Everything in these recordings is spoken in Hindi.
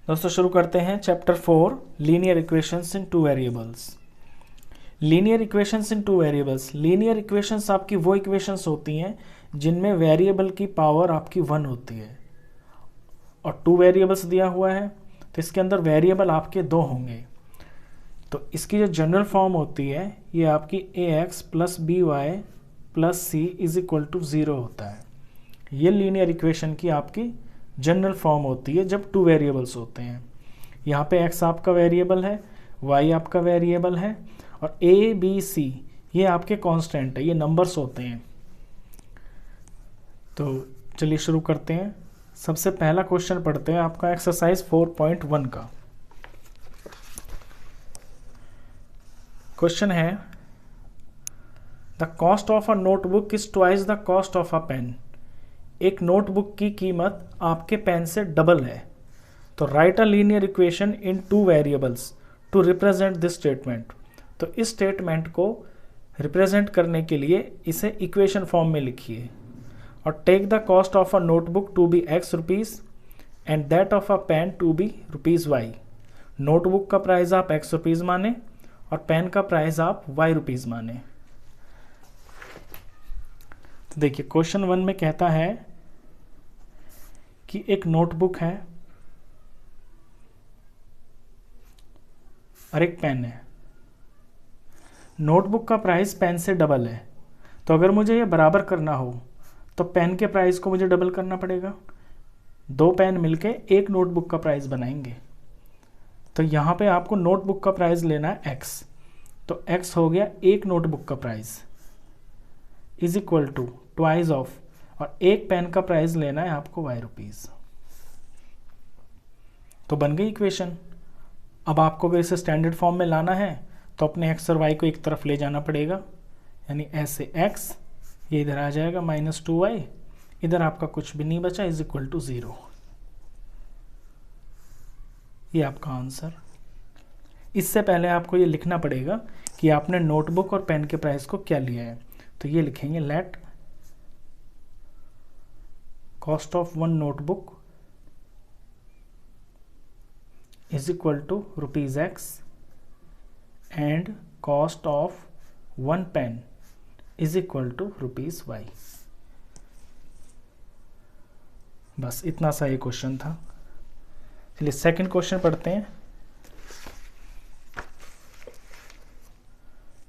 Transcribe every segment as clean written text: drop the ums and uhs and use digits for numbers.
दोस्तों शुरू करते हैं चैप्टर 4 लीनियर इक्वेशंस इन टू वेरिएबल्स। लीनियर इक्वेशंस इन टू वेरिएबल्स। लीनियर इक्वेशंस आपकी वो इक्वेशंस होती हैं जिनमें वेरिएबल की पावर आपकी 1 होती है और 2 वेरिएबल्स दिया हुआ है तो इसके अंदर वेरिएबल आपके 2 होंगे। तो इसकी जो जनरल फॉर्म होती है ये आपकी ax plus B Y plus C is equal to 0 होता है। ये लीनियर इक्वेशन की आपकी जनरल फॉर्म होती है जब 2 वेरिएबल्स होते हैं। यहाँ पे x आपका वेरिएबल है, y आपका वेरिएबल है और a b c ये आपके कांस्टेंट है, ये नंबर्स होते हैं। तो चलिए शुरू करते हैं। सबसे पहला क्वेश्चन पढ़ते हैं आपका एक्सरसाइज 4.1 का। क्वेश्चन है the cost of a notebook is twice the cost of a pen. एक नोटबुक की कीमत आपके पेन से डबल है। तो write a linear equation in 2 variables to represent this statement. तो इस स्टेटमेंट को रिप्रेजेंट करने के लिए इसे इक्वेशन फॉर्म में लिखिए और take the cost of a notebook to be x rupees and that of a pen to be ₹y। Notebook का प्राइस आप x रुपीज़ माने और पेन का प्राइस आप y रुपीज़ माने। तो देखिए क्वेश्चन 1 में कहता है कि एक नोटबुक है और एक पेन है। नोटबुक का प्राइस पेन से डबल है। तो अगर मुझे ये बराबर करना हो तो पेन के प्राइस को मुझे डबल करना पड़ेगा। 2 पेन मिलके एक नोटबुक का प्राइस बनाएंगे। तो यहाँ पे आपको नोटबुक का प्राइस लेना है x। तो x हो गया एक नोटबुक का price is equal to twice of, और एक पेन का प्राइस लेना है आपको y रुपीज़। तो बन गई इक्वेशन। अब आपको अगर इसे स्टैंडर्ड फॉर्म में लाना है तो अपने x और y को एक तरफ ले जाना पड़ेगा, यानी ऐसे x ये इधर आ जाएगा -2y, इधर आपका कुछ भी नहीं बचा इज इक्वल टू 0। ये आपका आंसर। इससे पहले आपको ये लिखना पड़ेगा कि आपने नोटबुक और पेन के प्राइस को क्या लिया है। तो ये लिखेंगे let cost of 1 notebook is equal to ₹x and cost of 1 pen is equal to ₹y। बस इतना सा ये क्वेश्चन था। चलिए सेकंड क्वेश्चन पढ़ते हैं।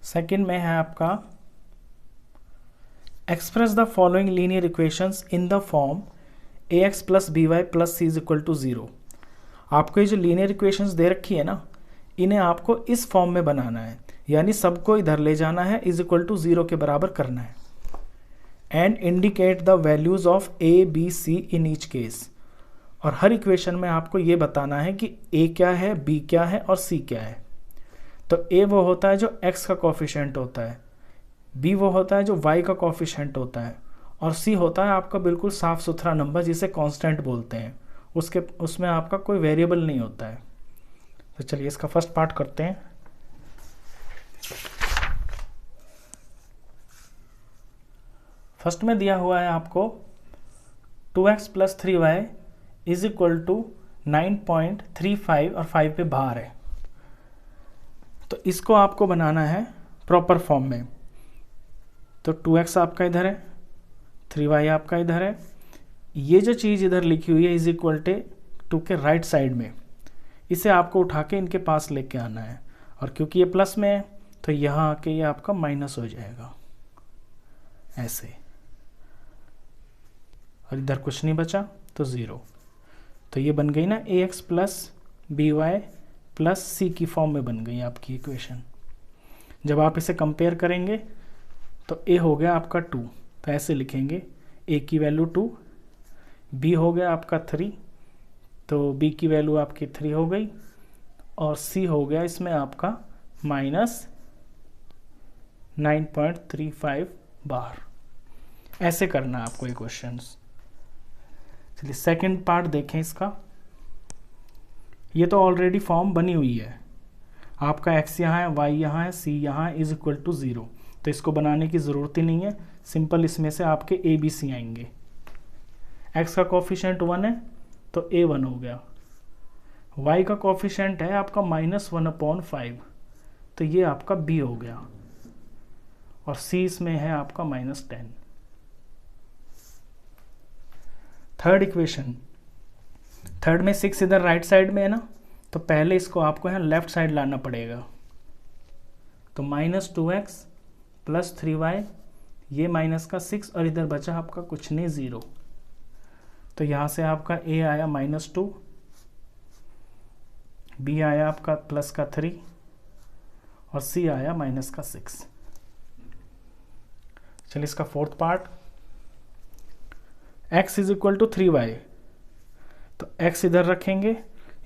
सेकंड में है आपका express the following linear equations in the form ax plus B Y plus C is equal to 0। आपको ये जो लीनियर इक्वेशंस दे रखी है ना, इन्हें आपको इस फॉर्म में बनाना है, यानी सबको इधर ले जाना है, इज इक्वल टू 0 के बराबर करना है। And indicate the values of a b c in each case. और हर इक्वेशन में आपको ये बताना है कि a क्या है, b क्या है और c क्या है। तो a वो होता है जो x का कोफिशिएंट होता है, b वो होता है जो y का कोफिशिएंट होता है और c होता है आपका बिल्कुल साफ सुथरा नंबर जिसे कांस्टेंट बोलते हैं। उसमें आपका कोई वेरिएबल नहीं होता है। तो चलिए इसका फर्स्ट पार्ट करते हैं। फर्स्ट में दिया हुआ है आपको 2x plus 3y is equal to 9.35 और 5 पे बाहर है। तो इसको आपको बनाना है प्रॉपर फॉर्म में। तो 2x आपका इधर है, 3y आपका इधर है, ये जो चीज़ इधर लिखी हुई है इज इक्वल टू के राइट साइड में, इसे आपको उठा के इनके पास लेके आना है। और क्योंकि ये प्लस में है तो यहाँ आके ये आपका माइनस हो जाएगा ऐसे, और इधर कुछ नहीं बचा तो 0। तो ये बन गई ना ax plus B Y plus C की फॉर्म में बन गई आपकी इक्वेशन। जब आप इसे कंपेयर करेंगे तो a हो गया आपका 2, तो ऐसे लिखेंगे a की वैल्यू 2, b हो गया आपका 3, तो b की वैल्यू आपकी 3 हो गई, और c हो गया इसमें आपका -9.35 बार। ऐसे करना है आपको ये क्वेश्चंस। चलिए सेकंड पार्ट देखें इसका। ये तो ऑलरेडी फॉर्म बनी हुई है, आपका x यहाँ है, y यहाँ है, c यहाँ है, इज इक्वल टू 0। तो इसको बनाने की ज़रूरत ही नहीं है, सिंपल इसमें से आपके a b c आएंगे। x का कोफिशिएंट 1 है तो a 1 हो गया, y का कोफिशिएंट है आपका -1/5, तो ये आपका b हो गया, और c इसमें है आपका -10। थर्ड इक्वेशन, थर्ड में 6 इधर राइट साइड में है ना, तो पहले इसको आपको यहाँ लेफ्ट साइड लाना पड़ेगा। तो -2x + 3y, ये माइनस का 6, और इधर बचा आपका कुछ नहीं 0। तो यहाँ से आपका a आया -2, b आया आपका +3, और c आया -6। चलिए इसका फोर्थ पार्ट, x = 3y, तो x इधर रखेंगे,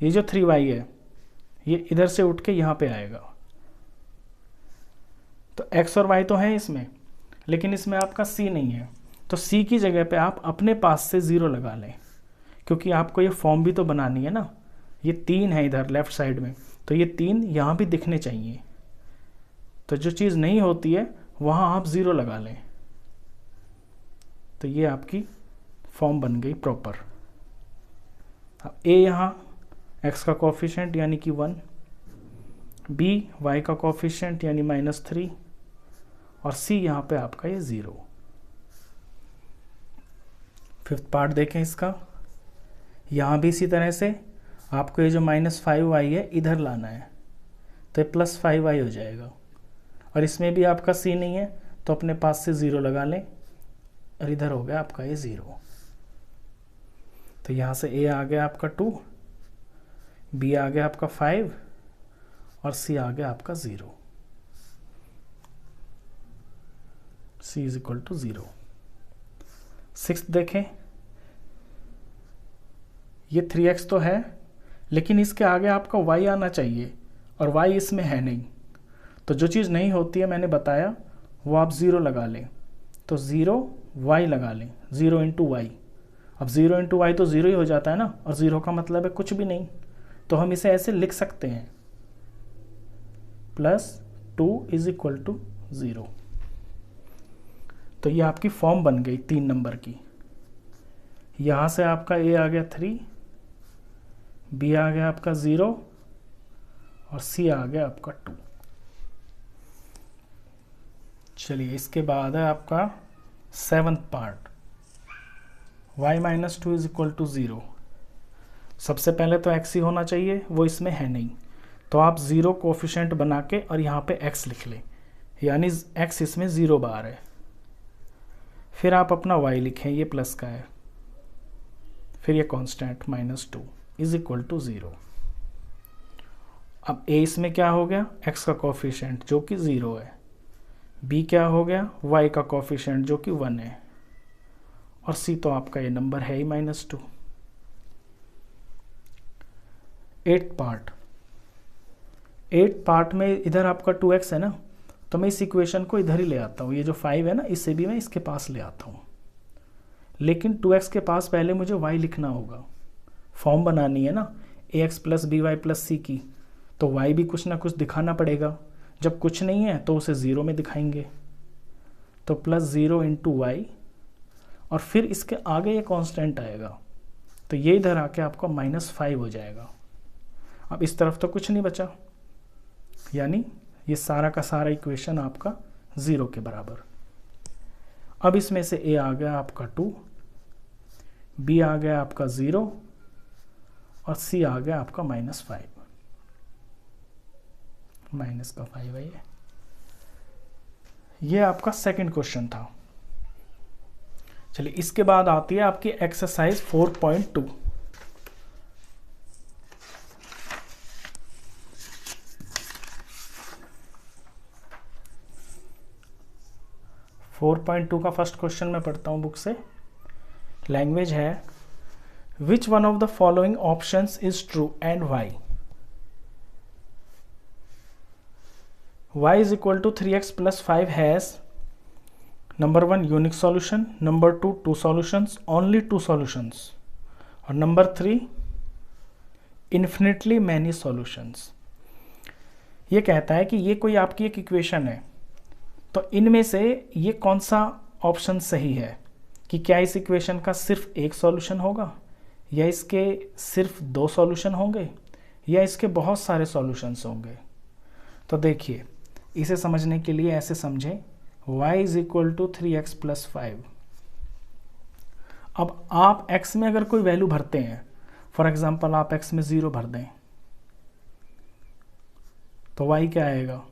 ये जो 3y है ये इधर से उठ के यहाँ पे आएगा। तो x और y तो है इसमें, लेकिन इसमें आपका c नहीं है, तो c की जगह पे आप अपने पास से 0 लगा लें, क्योंकि आपको ये फॉर्म भी तो बनानी है ना। ये 3 है इधर लेफ्ट साइड में, तो ये 3 यहाँ भी दिखने चाहिए। तो जो चीज़ नहीं होती है वहाँ आप 0 लगा लें, तो ये आपकी फॉर्म बन गई प्रॉपर। अब a यहाँ x का कोफिशिएंट यानी कि 1, b y का कोफिशिएंट यानी -3, और c यहाँ पे आपका ये 0। फिफ्थ पार्ट देखें इसका, यहाँ भी इसी तरह से आपको ये जो -5y है इधर लाना है, तो ये +5y हो जाएगा, और इसमें भी आपका c नहीं है तो अपने पास से 0 लगा लें, और इधर हो गया आपका ये 0। तो यहाँ से a आ गया आपका 2, b आ गया आपका 5, और c आ गया आपका 0। c = 0। सिक्स्थ देखें, ये 3x तो है, लेकिन इसके आगे आपका y आना चाहिए, और y इसमें है नहीं। तो जो चीज़ नहीं होती है मैंने बताया वो आप 0 लगा लें, तो 0 y लगा लें, 0 × y। अब 0 × y तो 0 ही हो जाता है ना, और 0 का मतलब है कुछ भी नहीं, तो हम इसे ऐसे लिख सकते हैं +2 = 0। तो ये आपकी फॉर्म बन गई 3 नंबर की। यहाँ से आपका a आ गया 3, b आ गया आपका 0, और c आ गया आपका 2। चलिए इसके बाद है आपका 7th पार्ट, y - 2 = 0। सबसे पहले तो x ही होना चाहिए, वो इसमें है नहीं, तो आप 0 कोफिशिएंट बना के और यहाँ पे x लिख लें, यानी x इसमें 0 बार है। फिर आप अपना y लिखें, ये प्लस का है, फिर ये कांस्टेंट -2 = 0। अब a इसमें क्या हो गया, x का कोफिशिएंट जो कि 0 है, b क्या हो गया, y का कोफिशिएंट जो कि 1 है, और c तो आपका ये नंबर है ही -2। 8th पार्ट, 8th पार्ट में इधर आपका 2x है ना, तो मैं इस इक्वेशन को इधर ही ले आता हूँ, ये जो 5 है ना इसे भी मैं इसके पास ले आता हूँ, लेकिन 2x के पास पहले मुझे y लिखना होगा, फॉर्म बनानी है ना ax + by + c की, तो y भी कुछ ना कुछ दिखाना पड़ेगा। जब कुछ नहीं है तो उसे 0 में दिखाएंगे, तो +0 × y, और फिर इसके आगे ये कांस्टेंट आएगा, तो ये इधर आके आपका -5 हो जाएगा। अब इस तरफ तो कुछ नहीं बचा, यानी ये सारा का सारा इक्वेशन आपका 0 के बराबर। अब इसमें से a आ गया आपका 2, b आ गया आपका 0, और c आ गया आपका -5, -5 है ये आपका सेकंड क्वेश्चन था। चलिए इसके बाद आती है आपकी एक्सरसाइज 4.2। 4.2 का फर्स्ट क्वेश्चन मैं पढ़ता हूँ बुक से। लैंग्वेज है, which one of the following options is true and why? y = 3x + 5 has number 1 unique solution, number 2 two solutions, only two solutions, और number 3 infinitely many solutions। ये कहता है कि ये कोई आपकी एक इक्वेशन है, तो इनमें से ये कौन सा ऑप्शन सही है, कि क्या इस इक्वेशन का सिर्फ एक सॉल्यूशन होगा, या इसके सिर्फ 2 सॉल्यूशन होंगे, या इसके बहुत सारे सॉल्यूशंस होंगे। तो देखिए, इसे समझने के लिए ऐसे समझें, y is equal to 3x plus 5। अब आप x में अगर कोई वैल्यू भरते हैं, फॉर एग्जांपल आप x में 0 भर दें, तो y क्या आएगा,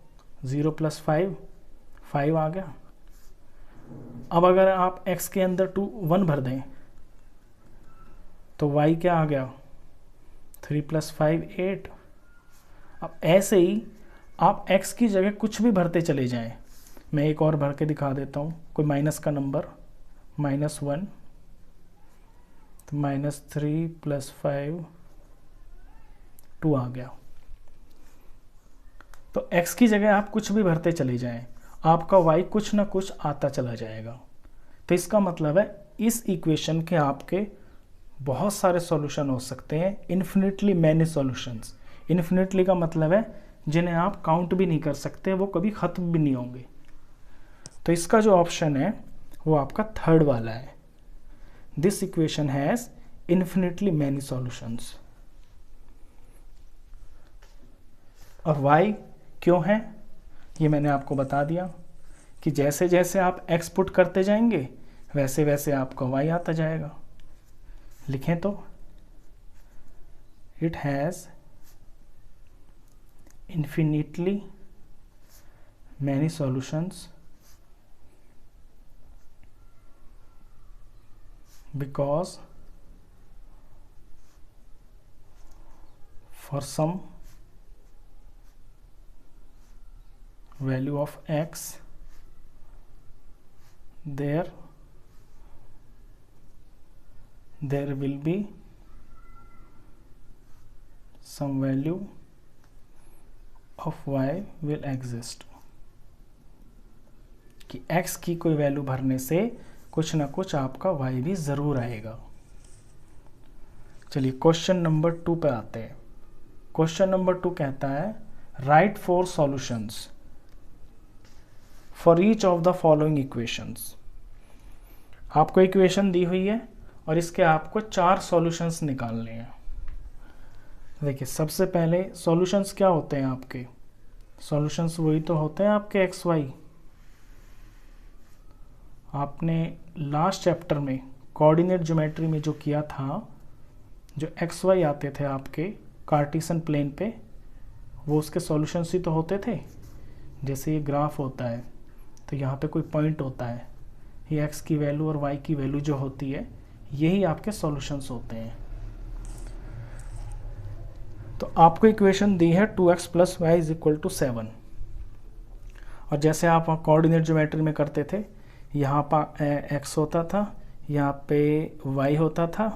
0 प्लस 5, 5 आ गया। अब अगर आप x के अंदर 1 भर दें, तो y क्या आ गया, 3 प्लस 5, 8। अब ऐसे ही आप x की जगह कुछ भी भरते चले जाएं। मैं एक और भर के दिखा देता हूँ, कोई माइनस का नंबर, -1, तो -3 प्लस 5, 2 आ गया। तो x की जगह आप कुछ भी भरते चले जाएं, आपका y कुछ ना कुछ आता चला जाएगा। तो इसका मतलब है इस इक्वेशन के आपके बहुत सारे सॉल्यूशन हो सकते हैं, इन्फिनिटली मैनी सॉल्यूशंस। इन्फिनिटली का मतलब है जिन्हें आप काउंट भी नहीं कर सकते, वो कभी ख़त्म भी नहीं होंगे। तो इसका जो ऑप्शन है वो आपका थर्ड वाला है, this equation has infinitely many solutions. और y क्यों है ये मैंने आपको बता दिया कि जैसे जैसे आप x पुट करते जाएंगे वैसे वैसे आपका y आता जाएगा। लिखें तो, it has infinitely many solutions because for some value of x there will be some value of y will exist, कि x की कोई वैल्यू भरने से कुछ ना कुछ आपका y भी ज़रूर आएगा। चलिए क्वेश्चन नंबर 2 पे आते हैं। क्वेश्चन नंबर 2 कहता है right 4 solutions for each of the following equations. आपको इक्वेशन दी हुई है और इसके आपको 4 सॉल्यूशंस निकालने हैं। देखिए, सबसे पहले सॉल्यूशंस क्या होते हैं आपके, सॉल्यूशंस वही तो होते हैं आपके एक्स वाई। आपने लास्ट चैप्टर में कोऑर्डिनेट ज्योमेट्री में जो किया था, जो एक्स वाई आते थे आपके कार्टेशियन प्लेन पे, वो उसके सॉल्यूशंस ही तो होते थे। जैसे ये ग्राफ होता है तो यहाँ पे कोई पॉइंट होता है, ये एक्स की वैल्यू और वाई की वैल्यू जो होती है, यही आपके सॉल्यूशंस होते हैं। तो आपको इक्वेशन दी है 2x plus y is equal to 7, और जैसे आप कोऑर्डिनेट ज्योमेट्री में करते थे, यहाँ पर x होता था, यहाँ पे y होता था,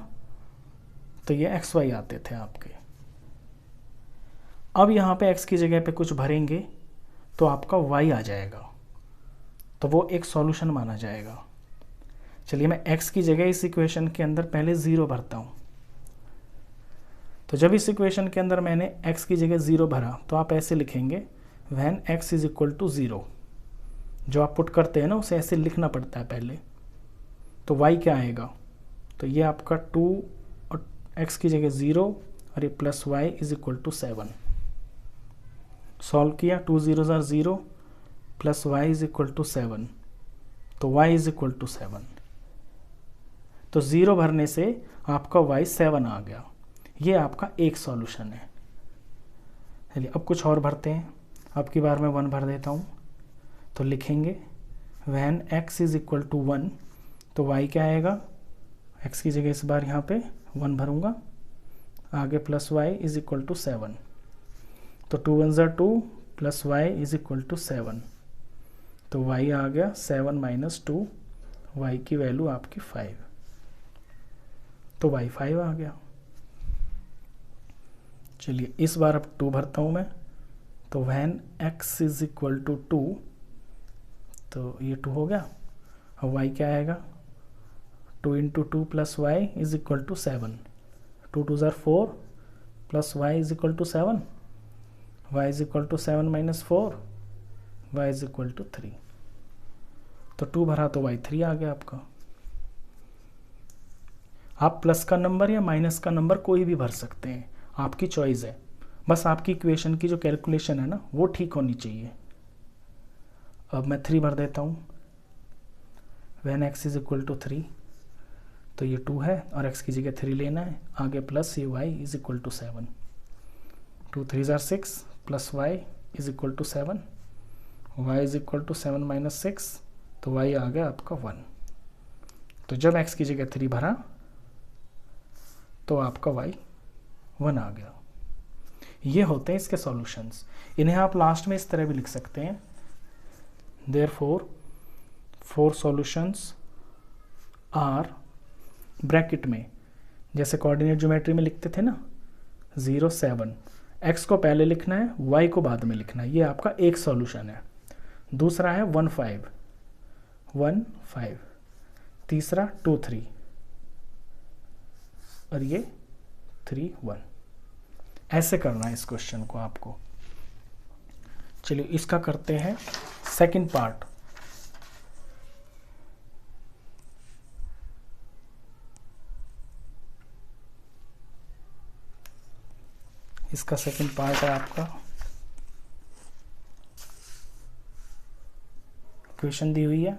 तो ये एक्स वाई आते थे आपके। अब यहाँ पे x की जगह पे कुछ भरेंगे तो आपका y आ जाएगा, तो वो एक सॉल्यूशन माना जाएगा। चलिए मैं x की जगह इस इक्वेशन के अंदर पहले 0 भरता हूँ। तो जब इस इक्वेशन के अंदर मैंने x की जगह 0 भरा तो आप ऐसे लिखेंगे when x is equal to 0। जो आप पुट करते हैं ना उसे ऐसे लिखना पड़ता है पहले। तो y क्या आएगा, तो ये आपका 2 और x की जगह 0 और ये plus y is equal to 7। Solve किया, 2 0 ज़ार 0 plus y is equal to 7, तो y इज इक्वल टू 7। तो 0 भरने से आपका y 7 आ गया। ये आपका एक सॉल्यूशन है। चलिए अब कुछ और भरते हैं। अब की बार मैं 1 भर देता हूँ, तो लिखेंगे when x is equal to 1, तो y क्या आएगा, x की जगह इस बार यहाँ पे 1 भरूँगा, आगे plus y is equal to 7, तो 2 1 ज़ार 2 plus y is equal to 7, तो y आ गया 7 माइनस 2, y की वैल्यू आपकी 5, तो y 5 आ गया। चलिए इस बार अब 2 भरता हूँ मैं, तो when x is equal to 2, तो ये 2 हो गया। और y क्या आएगा, 2 into 2 plus y is equal to 7, 2 2 ज़ार 4 plus y is equal to 7, y is equal to 7 minus 4, y is equal to 3। तो 2 भरा तो y 3 आ गया आपका। आप प्लस का नंबर या माइनस का नंबर कोई भी भर सकते हैं, आपकी चॉइस है। बस आपकी इक्वेशन की जो कैलकुलेशन है ना वो ठीक होनी चाहिए। अब मैं 3 भर देता हूँ। When x is equal to 3, तो ये 2 है और x की जगह 3 लेना है, आगे प्लस ये y is equal to 7, 2 3 = 6 plus y is equal to 7, y is equal to 7 minus 6, तो y आ गया आपका 1। तो जब x की जगह 3 भरा तो आपका y 1 आ गया। ये होते हैं इसके सॉल्यूशंस। इन्हें आप लास्ट में इस तरह भी लिख सकते हैं, देयरफॉर 4 सॉल्यूशंस आर, ब्रैकेट में जैसे कोऑर्डिनेट ज्योमेट्री में लिखते थे ना 0 7, x को पहले लिखना है, y को बाद में लिखना है। ये आपका एक सॉल्यूशन है। दूसरा है 1 5, 1 5, तीसरा 2 3 और ये 3 1। ऐसे करना है इस क्वेश्चन को आपको। चलिए इसका करते हैं सेकंड पार्ट। इसका सेकंड पार्ट है आपका, इक्वेशन दी हुई है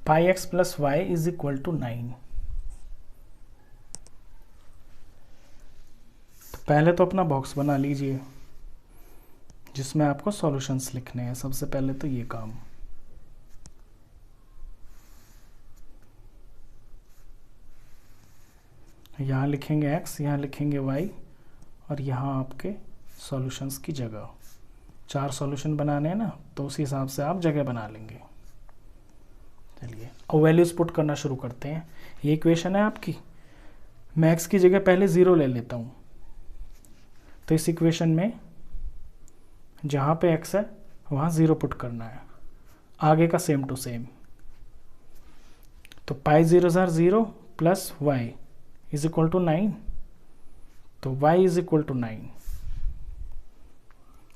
pi x plus y is equal to 9। तो पहले तो अपना बॉक्स बना लीजिए जिसमें आपको सॉल्यूशंस लिखने हैं। सबसे पहले तो ये काम, यहाँ लिखेंगे x, यहाँ लिखेंगे y और यहाँ आपके सॉल्यूशंस की जगह। 4 सॉल्यूशन बनाने हैं ना, तो उसी हिसाब से आप जगह बना लेंगे। चलिए अब वैल्यूज पुट करना शुरू करते हैं। ये इक्वेशन है आपकी, मैं x की जगह पहले 0 ले लेता हूँ। तो इस इक्वेशन में जहाँ पे x है वहाँ 0 पुट करना है, आगे का सेम टू सेम। तो पाई 0 * 0 plus y is equal to 9, तो y इज इक्वल टू 9।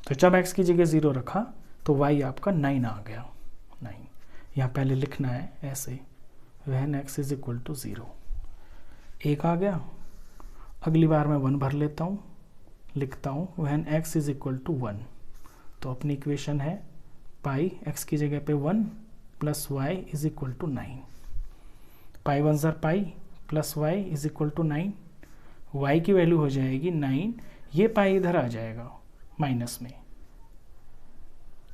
तो जब x की जगह 0 रखा तो y आपका 9 आ गया। 9 यहाँ पहले लिखना है ऐसे, when x is equal to 0। 1 आ गया, अगली बार मैं 1 भर लेता हूँ, लिखता हूँ when x is equal to 1। तो अपनी इक्वेशन है पाई x की जगह पे 1 plus y is equal to 9। पाई 1 * पाई plus y is equal to 9। y की वैल्यू हो जाएगी 9, ये पाई इधर आ जाएगा माइनस में।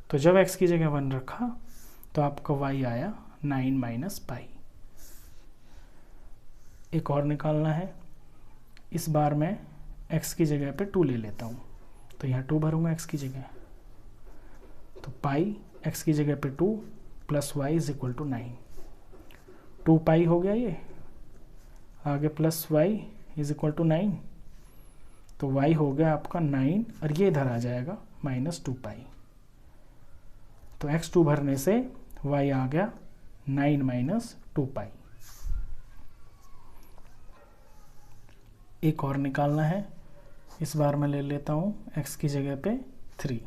तो जब x की जगह 1 रखा तो आपका y आया 9 माइनस पाई। एक और निकालना है, इस बार मैं x की जगह पे 2 ले लेता हूँ। तो यहाँ 2 भरूंगा x की जगह, तो पाई x की जगह पे 2 plus y is equal to 9। 2 पाई हो गया, ये आगे plus y is equal to 9, तो y हो गया आपका 9 और ये इधर आ जाएगा माइनस 2 पाई। तो x2 भरने से y आ गया 9 माइनस 2 पाई। एक और निकालना है, इस बार मैं ले लेता हूँ x की जगह पे 3।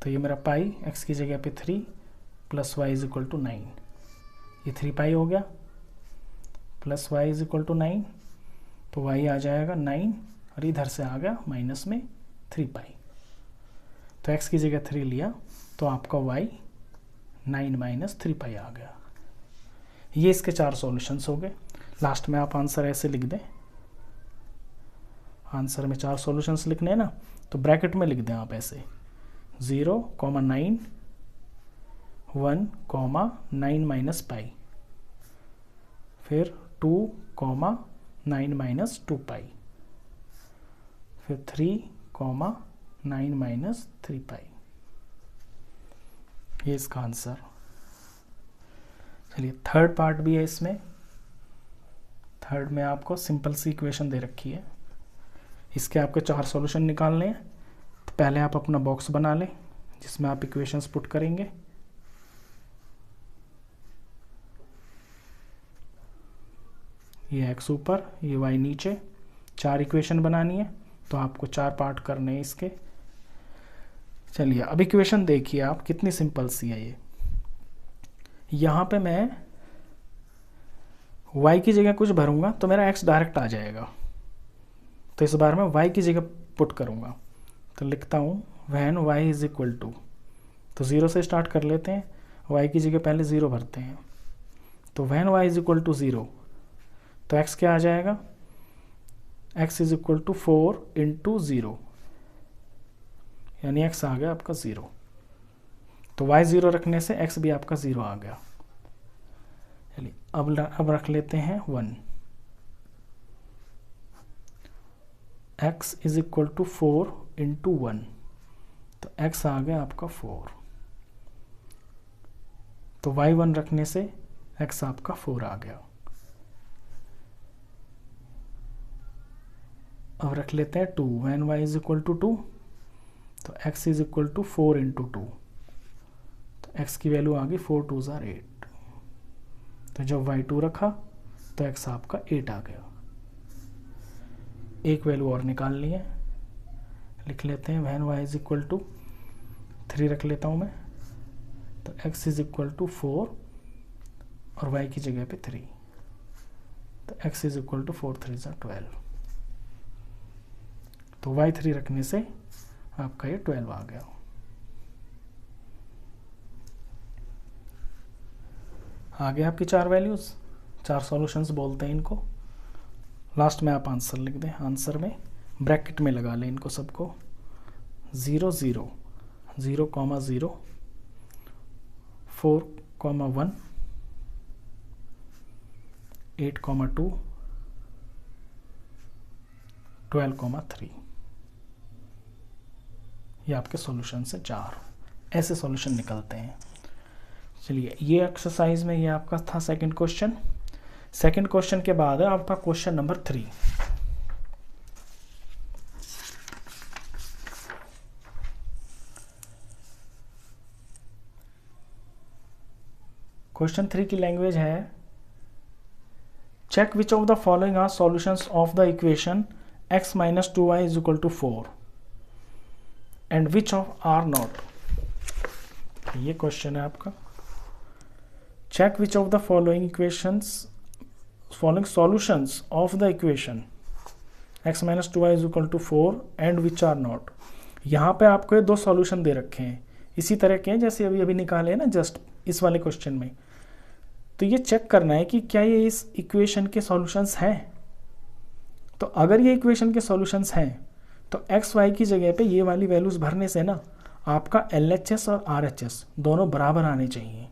तो ये मेरा पाई x की जगह पे 3 plus y is equal to 9, ये 3 पाई हो गया plus y is equal to 9, तो y आ जाएगा 9 और इधर से आ गया माइनस में 3 पाई। तो x की जगह 3 लिया तो आपका y 9 माइनस 3 पाई आ गया। ये इसके 4 सॉल्यूशंस हो गए। लास्ट में आप आंसर ऐसे लिख दें, आंसर में 4 सॉल्यूशंस लिखने हैं ना, तो ब्रैकेट में लिख दें आप ऐसे 0, 9, 1, 9 माइनस पाई, फिर 2, 9 माइनस 2 पाई, फिर 3, 9 माइनस 3 पाई। ये इसका आंसर। चलिए थर्ड पार्ट भी है इसमें। थर्ड में आपको सिंपल सी इक्वेशन दे रखी है, इसके आपके 4 सॉल्यूशन निकालने हैं। तो पहले आप अपना बॉक्स बना लें जिसमें आप इक्वेशंस पुट करेंगे। ये x ऊपर, ये y नीचे, 4 इक्वेशन बनानी है, तो आपको 4 पार्ट करने हैं इसके। चलिए अब इक्वेशन देखिए आप, कितनी सिंपल सी है ये। यहाँ पे मैं y की जगह कुछ भरूंगा तो मेरा x डायरेक्ट आ जाएगा, तो इस बार मैं y की जगह पुट करूंगा। तो लिखता हूँ when y is equal to, तो 0 से स्टार्ट कर लेते हैं, y की जगह पहले 0 भरते हैं। तो when y is equal to 0, तो x क्या आ जाएगा, x is equal to 4 into 0, यानी x आ गया आपका 0। तो y 0 रखने से x भी आपका 0 आ गया। चलिए अब रख लेते हैं 1, x is equal to 4 into 1, तो x आ गया आपका 4। तो y 1 रखने से x आपका 4 आ गया। अब रख लेते हैं 2, when y is equal to 2, तो x is equal to 4 into 2, तो x की वैल्यू आ गई 4 2 ज़ार 8। तो जब y 2 रखा तो x आपका 8 आ गया। एक वैल्यू और निकालनी है, लिख लेते हैं when y is equal to 3 रख लेता हूँ मैं, तो x इज इक्वल टू 4 और y की जगह पे 3, तो x इज इक्वल टू 4 3 ज़ार 12। तो y 3 रखने से आपका ये 12 आ गया। आ गया आपकी 4 वैल्यूज़, 4 सॉल्यूशंस बोलते हैं इनको। लास्ट में आप आंसर लिख दें, आंसर में ब्रैकेट में लगा लें इनको सबको, 0 0 0 0 4 1 8 2 12 3। ये आपके सॉल्यूशन से 4 ऐसे सॉल्यूशन निकलते हैं। चलिए ये एक्सरसाइज में ये आपका था सेकंड क्वेश्चन। सेकंड क्वेश्चन के बाद है आपका क्वेश्चन नंबर 3। क्वेश्चन 3 की लैंग्वेज है, check which of the following are solutions of the equation x minus 2y is equal to 4 and which of are not. ये क्वेश्चन है आपका, check which of the following solutions of the equation x minus 2y is equal to 4 and which are not। यहाँ पे आपको ये 2 सॉल्यूशन दे रखे हैं, इसी तरह के हैं जैसे अभी निकाले हैं ना जस्ट इस वाले क्वेश्चन में। तो ये चेक करना है कि क्या ये इस इक्वेशन के सॉल्यूशंस हैं। तो अगर ये इक्वेशन के सॉल्यूशंस हैं तो एक्स वाई की जगह पे ये वाली वैल्यूज़ भरने से ना आपका LHS और RHS दोनों बराबर आने चाहिए।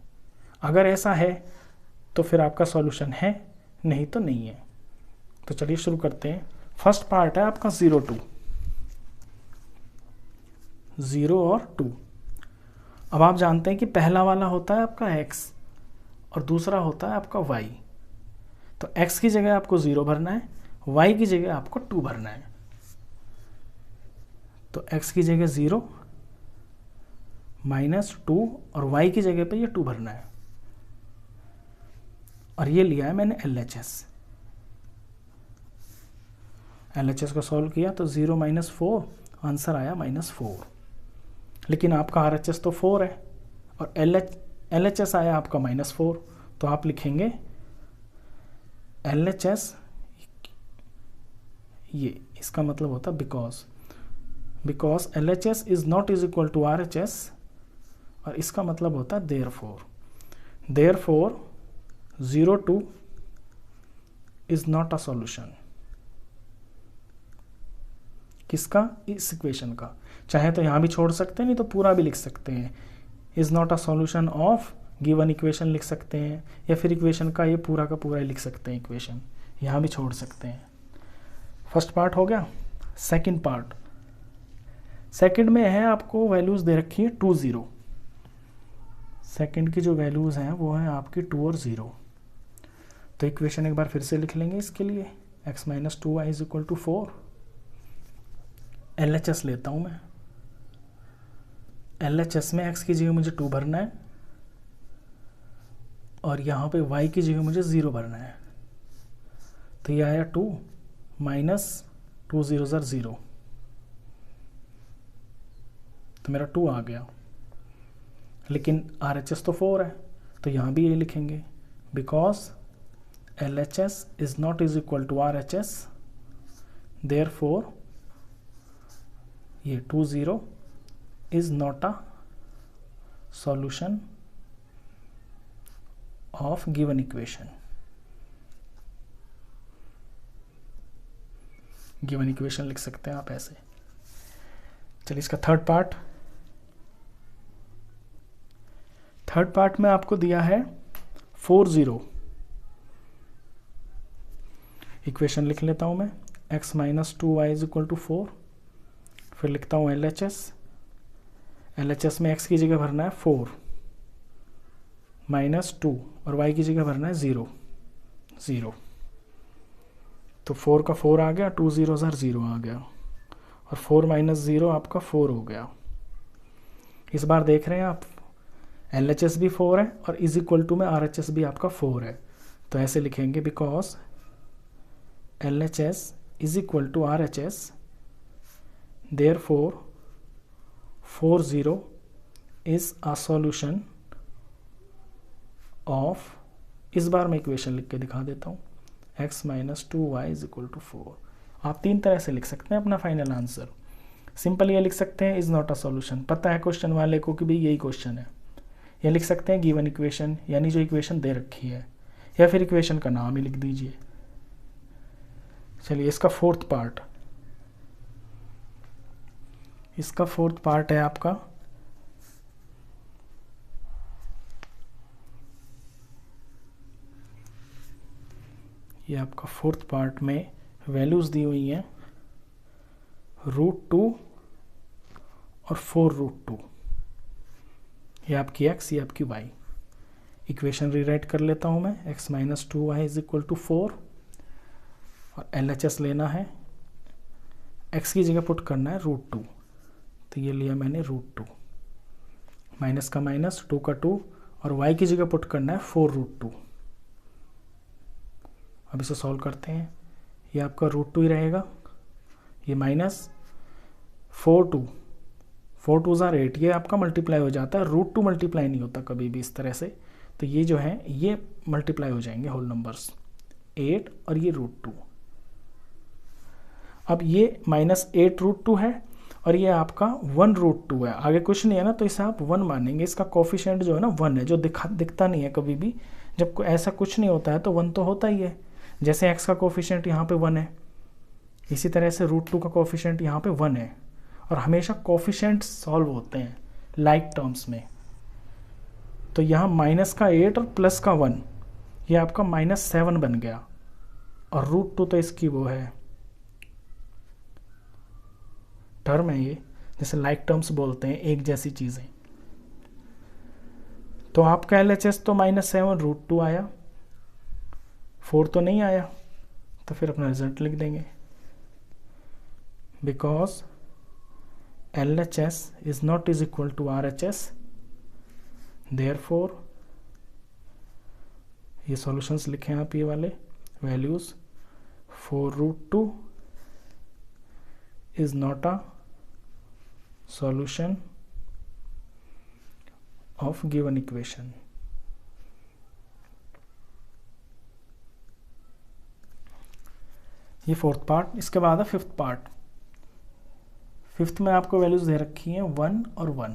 अगर ऐसा है तो फिर आपका सॉल्यूशन है, नहीं तो नहीं है। तो चलिए शुरू करते हैं। फर्स्ट पार्ट है आपका 0 2, 0 और 2। अब आप जानते हैं कि पहला वाला होता है आपका x और दूसरा होता है आपका y। तो x की जगह आपको 0 भरना है, y की जगह आपको 2 भरना है। तो x की जगह 0 माइनस 2 और y की जगह पे ये 2 भरना है। और ये लिया है मैंने LHS को सॉल्व किया तो 0 माइनस 4, आंसर आया -4। लेकिन आपका RHS तो 4 है और LHS आया आपका -4, तो आप लिखेंगे LHS, ये इसका मतलब होता because LHS is not is equal to RHS, और इसका मतलब होता है therefore 0 2 is not a solution. किसका? इस इक्वेशन का। चाहे तो यहाँ भी छोड़ सकते हैं, नहीं तो पूरा भी लिख सकते हैं, is not a solution of given equation लिख सकते हैं, या फिर इक्वेशन का ये पूरा का पूरा ही लिख सकते हैं, इक्वेशन यहाँ भी छोड़ सकते हैं। फर्स्ट पार्ट हो गया। सेकंड पार्ट, सेकंड में है आपको वैल्यूज़ दे रखी है 2 0। सेकंड की जो वैल्यूज़ हैं वो हैं आपकी 2 और 0। तो इक्वेशन एक बार फिर से लिख लेंगे इसके लिए, x minus 2y is equal to 4। LHS लेता हूँ मैं, LHS में x की जगह मुझे 2 भरना है और यहाँ पे y की जगह मुझे 0 भरना है। तो ये आया 2 माइनस 2 0 ज़र 0, तो मेरा 2 आ गया। लेकिन RHS तो 4 है, तो यहाँ भी ये लिखेंगे because LHS is not is equal to RHS, therefore ये 20 is not a solution of given equation. Given equation लिख सकते हैं आप ऐसे। चलिए इसका थर्ड पार्ट में आपको दिया है 40। इक्वेशन लिख लेता हूं मैं, x minus 2y is equal to 4। फिर लिखता हूं LHS में x की जगह भरना है 4 माइनस 2 और y की जगह भरना है 0 0। तो 4 का 4 आ गया, 2 0 0 आ गया, और 4 माइनस 0 आपका 4 हो गया। इस बार देख रहे हैं आप LHS भी 4 है और इज इक्वल टू में RHS भी आपका 4 है। तो ऐसे लिखेंगे because LHS is equal to RHS, therefore 40 is a solution of, इस बार मैं इक्वेशन लिख के दिखा देता हूँ, x minus 2y is equal to 4। आप 3 तरह से लिख सकते हैं अपना फाइनल आंसर। सिंपल ये लिख सकते हैं इज नॉट अ सॉल्यूशन, पता है क्वेश्चन वाले को कि भी यही क्वेश्चन है। या लिख सकते हैं गिवन इक्वेशन, यानी जो इक्वेशन दे रखी है, या फिर इक्वेशन का नाम ही लिख दीजिए। चलिए इसका फोर्थ पार्ट है आपका ये आपका फोर्थ पार्ट में वैल्यूज दी हुई हैं √2 और 4√2। ये आपकी x, ये आपकी y। इक्वेशन रीराइट कर लेता हूं मैं, x minus 2y is equal to 4 और LHS लेना है, x की जगह पुट करना है √2। तो ये लिया मैंने √2, माइनस का माइनस, 2 का 2, और y की जगह पुट करना है 4√2। अब इसे सॉल्व करते हैं, ये आपका √2 ही रहेगा, ये माइनस 4 2 = 8, ये आपका मल्टीप्लाई हो जाता है, √2 मल्टीप्लाई नहीं होता कभी भी इस तरह से। तो ये जो है ये मल्टीप्लाई हो जाएंगे होल नंबर्स, 8 और ये √2। अब ये माइनस 8 √2 है और ये आपका 1 √2 है, आगे कुछ नहीं है ना, तो इसे आप 1 मानेंगे। इसका कोफिशिएंट जो है ना 1 है, जो दिखता नहीं है कभी भी। जब ऐसा कुछ नहीं होता है तो 1 तो होता ही है। जैसे x का कोफिशिएंट यहाँ पे 1 है, इसी तरह से √2 का कोफिशिएंट यहाँ पे 1 है। और हमेशा कोफिशिएंट सॉल्व होते हैं लाइक टर्म्स में। तो यहाँ माइनस का 8 और प्लस का 1, ये आपका -7 बन गया, और √2 तो इसकी वो है टर्म है, ये जैसे लाइक टर्म्स बोलते हैं, एक जैसी चीजें। तो आपका LHS तो -7 √2 आया, 4 तो नहीं आया, तो फिर अपना रिजल्ट लिख देंगे। Because LHS is not is equal to RHS, therefore ये सॉल्यूशंस लिखे आप ये वाले values, 4√2 is not a solution of given equation। ये फोर्थ पार्ट। इसके बाद है फिफ्थ पार्ट। फिफ्थ में आपको वैल्यूज दे रखी हैं 1 और 1।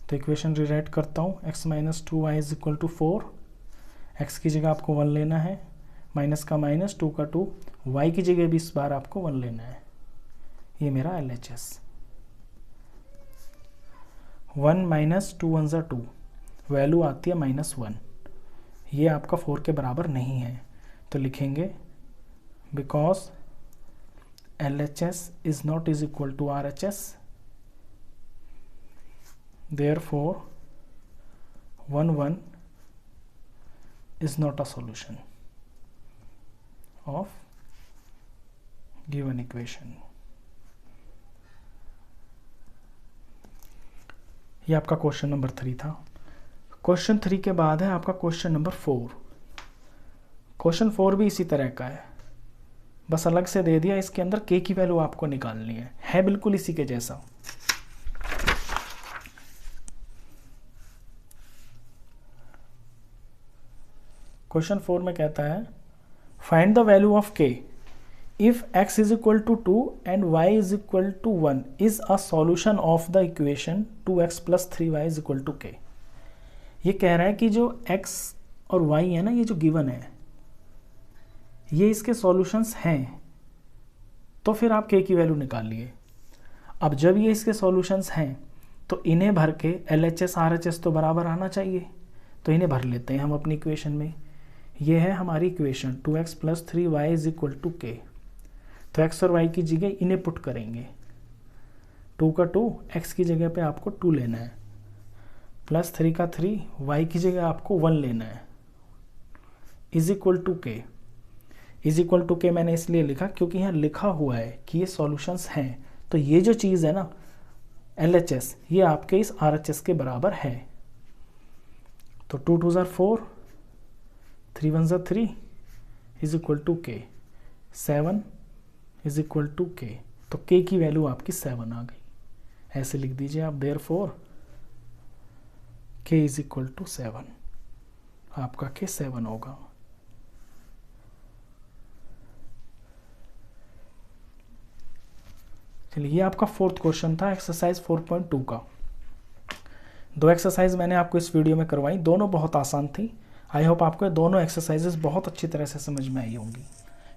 तो इक्वेशन रिराइट करता हूँ, x minus 2y is equal to 4। x की जगह आपको 1 लेना है, माइनस का माइनस, 2 का 2, y की जगह भी इस बार आपको 1 लेना है। ये मेरा LHS। 1 माइनस 2 1 ज़ा 2, वैल्यू आती है -1। ये आपका 4 के बराबर नहीं है, तो लिखेंगे because LHS is not is equal to RHS, therefore 1 1 is not a solution of given equation। ये आपका क्वेश्चन नंबर 3 था। क्वेश्चन 3 के बाद है आपका क्वेश्चन नंबर 4। क्वेश्चन 4 भी इसी तरह का है, बस अलग से दे दिया। इसके अंदर k की वैल्यू आपको निकालनी है बिल्कुल इसी के जैसा। क्वेश्चन 4 में कहता है find the value of k if x is equal to 2 and y is equal to 1 is a solution of the equation 2x plus 3y is equal to k। ये कह रहा है कि जो x और y है ना, ये जो गिवन है, ये इसके सॉल्यूशंस हैं, तो फिर आप k की वैल्यू निकालिए। अब जब ये इसके सॉल्यूशंस हैं तो इन्हें भर के LHS RHS तो बराबर आना चाहिए, तो इन्हें भर लेते हैं हम अपनी इक्वेशन में। ये है हमारी equation 2x plus 3y is equal to k। तो x और y की जगह इन्हें पुट करेंगे, 2 का 2, x की जगह पे आपको 2 लेना है, प्लस 3 का 3, y की जगह आपको 1 लेना है, is equal to k। Is equal to k मैंने इसलिए लिखा क्योंकि यहाँ लिखा हुआ है कि ये सॉल्यूशंस हैं, तो ये जो चीज़ है ना LHS, ये आपके इस RHS के बराबर है। तो 2 2 ज़ार 4, 3 1 ज़ार 3 इज इक्वल टू के, 7 इज इक्वल टू के। तो के की वैल्यू आपकी 7 आ गई। ऐसे लिख दीजिए आप, देयरफॉर के इज इक्वल टू 7। आपका के 7 होगा। चलिए, ये आपका 4th क्वेश्चन था एक्सरसाइज 4.2 का। 2 एक्सरसाइज मैंने आपको इस वीडियो में करवाई, दोनों बहुत आसान थी। आई होप आपको दोनों एक्सरसाइजेस बहुत अच्छी तरह से समझ में आई होंगी।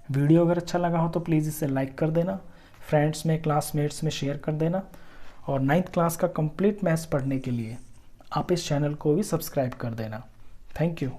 वीडियो अगर अच्छा लगा हो तो प्लीज़ इसे लाइक कर देना, फ्रेंड्स में, क्लासमेट्स में शेयर कर देना, और 9th क्लास का कंप्लीट मैथ्स पढ़ने के लिए आप इस चैनल को भी सब्सक्राइब कर देना। Thank you.